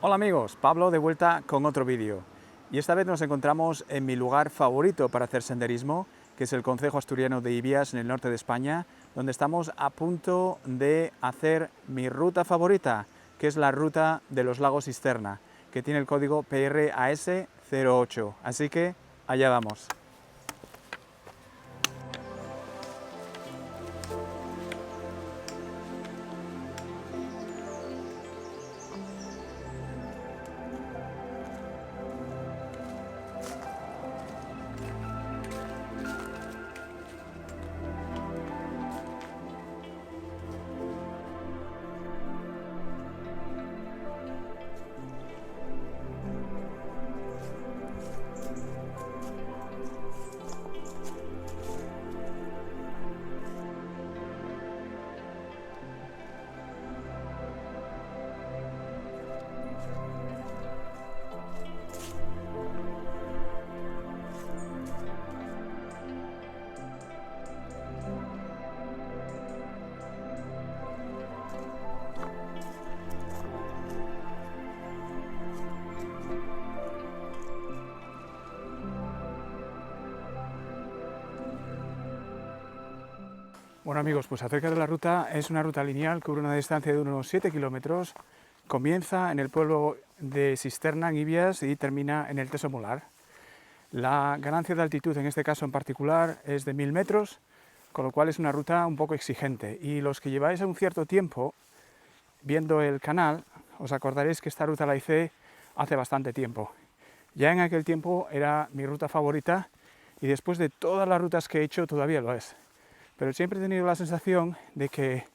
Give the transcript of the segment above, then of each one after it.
Hola amigos, Pablo de vuelta con otro vídeo. Y esta vez nos encontramos en mi lugar favorito para hacer senderismo, que es el concejo asturiano de Ibias, en el norte de España, donde estamos a punto de hacer mi ruta favorita, que es la ruta de los lagos Cisterna, que tiene el código PRAS08. Así que allá vamos. Bueno amigos, pues acerca de la ruta, es una ruta lineal, cubre una distancia de unos 7 kilómetros, comienza en el pueblo de Cisterna, en Ibias, y termina en el Teso Mular. La ganancia de altitud en este caso en particular es de 1000 metros, con lo cual es una ruta un poco exigente. Y los que lleváis un cierto tiempo viendo el canal, os acordaréis que esta ruta la hice hace bastante tiempo. Ya en aquel tiempo era mi ruta favorita y después de todas las rutas que he hecho todavía lo es. Pero siempre he tenido la sensación de que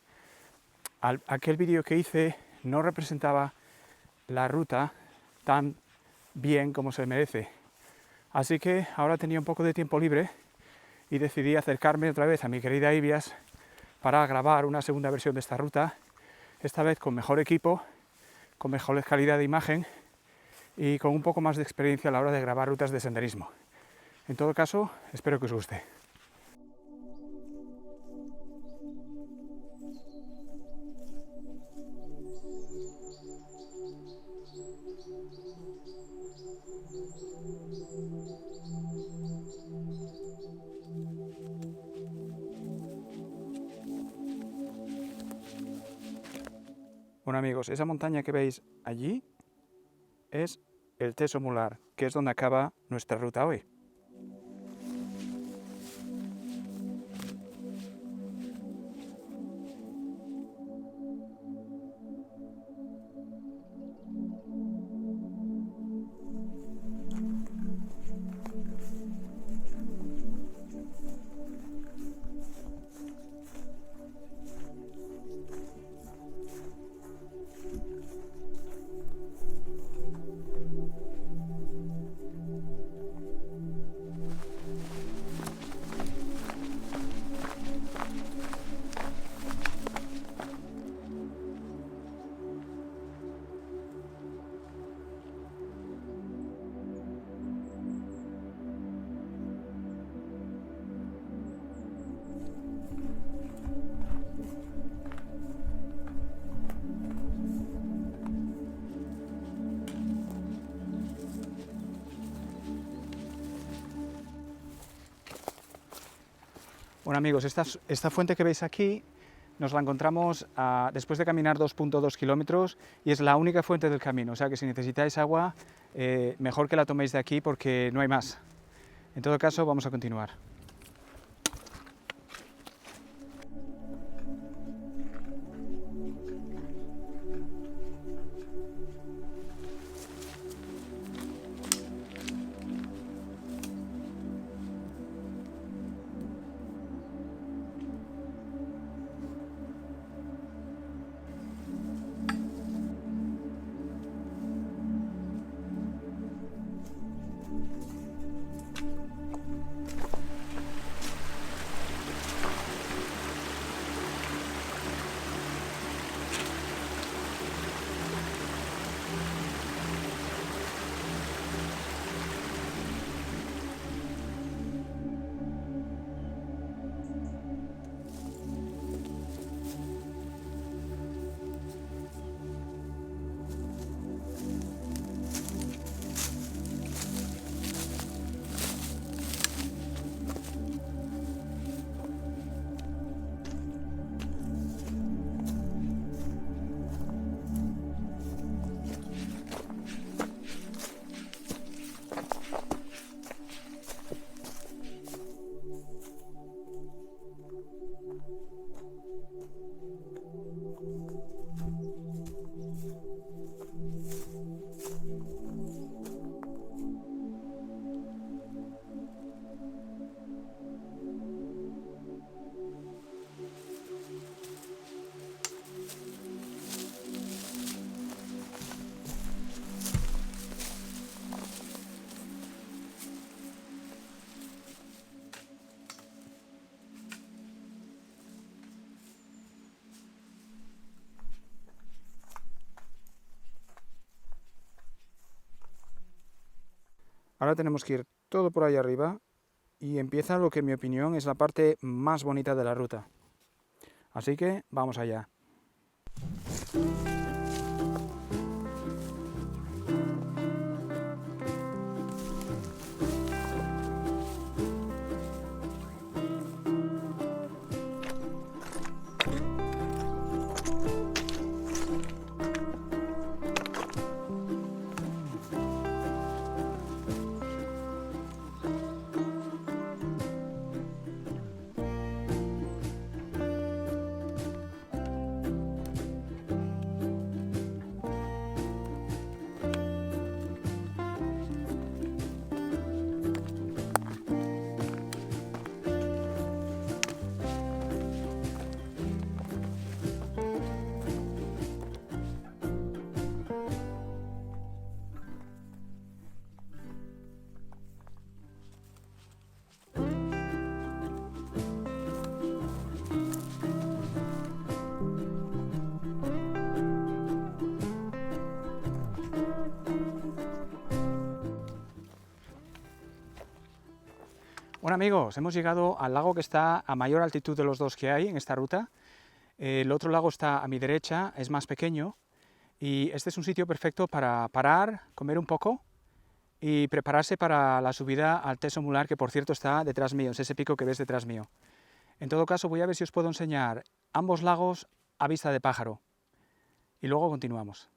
aquel vídeo que hice no representaba la ruta tan bien como se merece. Así que ahora tenía un poco de tiempo libre y decidí acercarme otra vez a mi querida Ibias para grabar una segunda versión de esta ruta, esta vez con mejor equipo, con mejor calidad de imagen y con un poco más de experiencia a la hora de grabar rutas de senderismo. En todo caso, espero que os guste. Bueno amigos, esa montaña que veis allí es el Teso Mular, que es donde acaba nuestra ruta hoy. Bueno amigos, esta fuente que veis aquí nos la encontramos después de caminar 2,2 kilómetros y es la única fuente del camino, o sea que si necesitáis agua, mejor que la toméis de aquí porque no hay más. En todo caso, vamos a continuar. Ahora tenemos que ir todo por ahí arriba y empieza lo que en mi opinión es la parte más bonita de la ruta. Así que vamos allá. Bueno amigos, hemos llegado al lago que está a mayor altitud de los dos que hay en esta ruta. El otro lago está a mi derecha, es más pequeño y este es un sitio perfecto para parar, comer un poco y prepararse para la subida al Teso Mular, que por cierto está detrás mío, es ese pico que ves detrás mío. En todo caso voy a ver si os puedo enseñar ambos lagos a vista de pájaro y luego continuamos.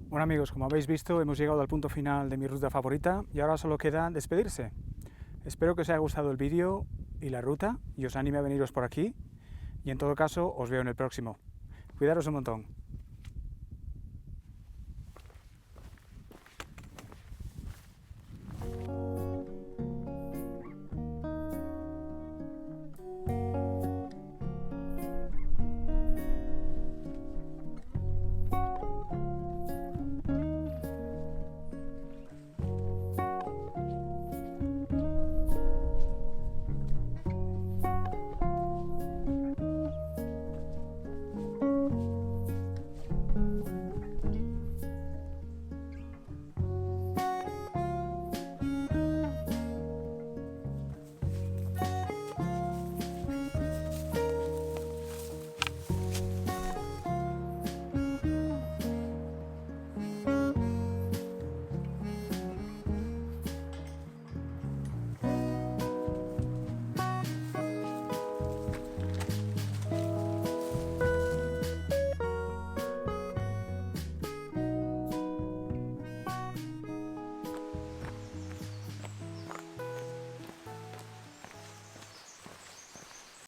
Bueno amigos, como habéis visto, hemos llegado al punto final de mi ruta favorita y ahora solo queda despedirse. Espero que os haya gustado el vídeo y la ruta y os anime a veniros por aquí y en todo caso os veo en el próximo. Cuidaros un montón.